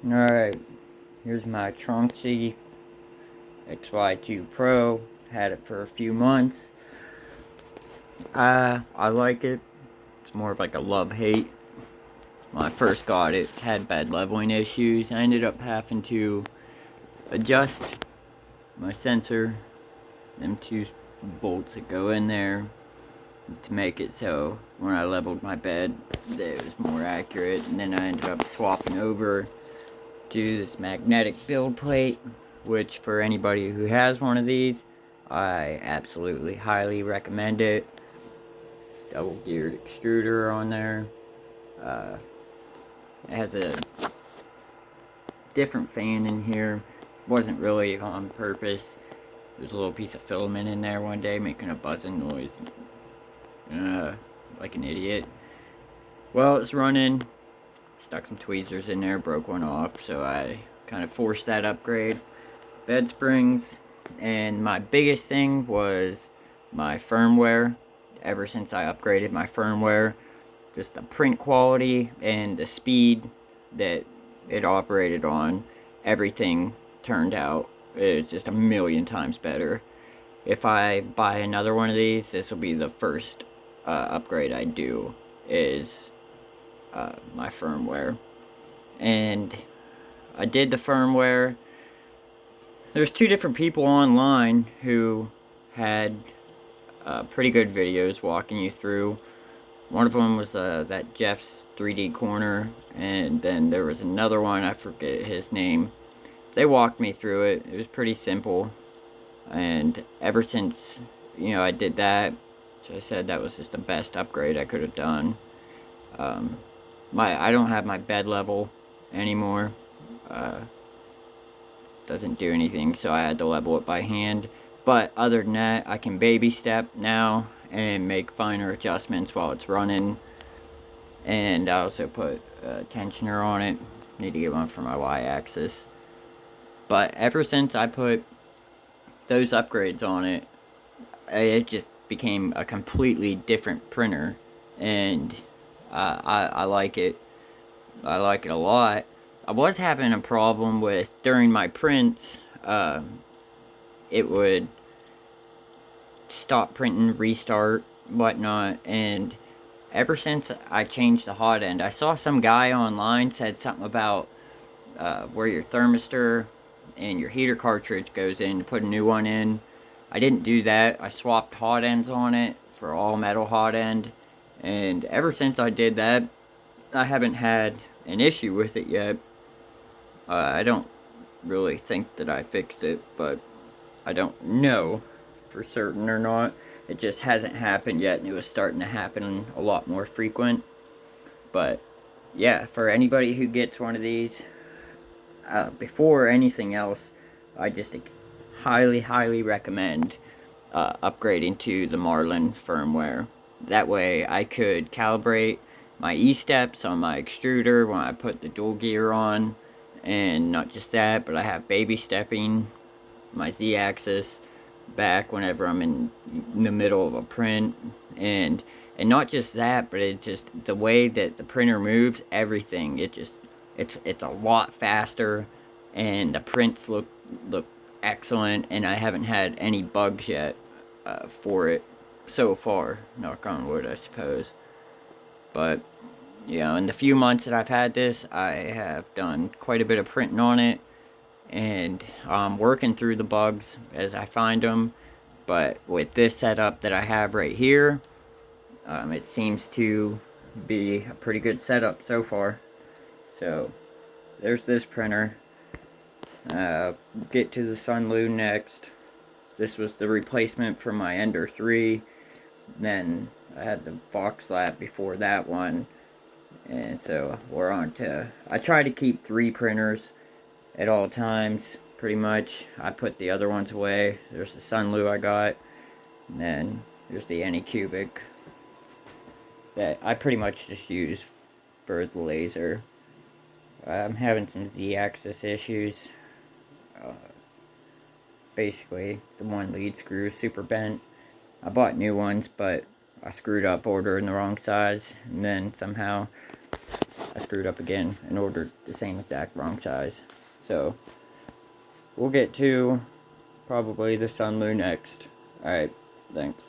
Alright, here's my Tronxy xy-2 Pro. Had it for a few months. I like it. It's more of like a love-hate. When I first got it, had bad leveling issues. I ended up having to adjust my sensor, them two bolts that go in there, to make it so when I leveled my bed that it was more accurate. And then I ended up swapping over to this magnetic build plate, which for anybody who has one of these, I absolutely highly recommend it. Double geared extruder on there. It has a different fan in here. Wasn't really on purpose. There's a little piece of filament in there one day making a buzzing noise. Like an idiot. Well, it's running. Stuck some tweezers in there, broke one off, so I kind of forced that upgrade. Bed springs, and my biggest thing was my firmware. Ever since I upgraded my firmware, just the print quality and the speed that it operated on, everything turned out. It's just a million times better. If I buy another one of these, this will be the first upgrade I do, is my firmware. And I did the firmware. There's two different people online who had pretty good videos walking you through. One of them was that Jeff's 3D Corner, and then there was another one, I forget his name. They walked me through it. It was pretty simple, and ever since, I did that, which I said that was just the best upgrade I could have done. I don't have my bed level anymore. Doesn't do anything, so I had to level it by hand. But other than that, I can baby step now and make finer adjustments while it's running. And I also put a tensioner on it. Need to get one for my y-axis. But ever since I put those upgrades on it, it just became a completely different printer. And I like it. I like it a lot. I was having a problem with, during my prints, it would stop printing, restart, whatnot, and ever since I changed the hot end, I saw some guy online said something about where your thermistor and your heater cartridge goes in to put a new one in. I didn't do that. I swapped hot ends on it for all metal hot end, and ever since I did that, I haven't had an issue with it yet. I don't really think that I fixed it, but I don't know for certain or not. It just hasn't happened yet, and it was starting to happen a lot more frequent. But yeah, for anybody who gets one of these, before anything else, I just highly recommend upgrading to the Marlin firmware. That way I could calibrate my E-steps on my extruder when I put the dual gear on. And not just that, but I have baby stepping my Z-axis back whenever I'm in the middle of a print. And not just that, but it's just the way that the printer moves, everything. It's a lot faster, and the prints look excellent, and I haven't had any bugs yet for it so far. Knock on wood, I suppose. But in the few months that I've had this, I have done quite a bit of printing on it, and I'm working through the bugs as I find them. But with this setup that I have right here, it seems to be a pretty good setup so far. So there's this printer. Get to the Sunlu next. This was the replacement for my Ender 3. Then I had the Fox Lab before that one. And so we're on to, I try to keep 3 printers at all times, pretty much. I put the other ones away. There's the Sunlu I got, and then there's the Anycubic that I pretty much just use for the laser. I'm having some Z-axis issues. Basically, the one lead screw is super bent. I bought new ones, but I screwed up ordering the wrong size, and then somehow I screwed up again and ordered the same exact wrong size. So, we'll get to probably the Sunlu next. Alright, thanks.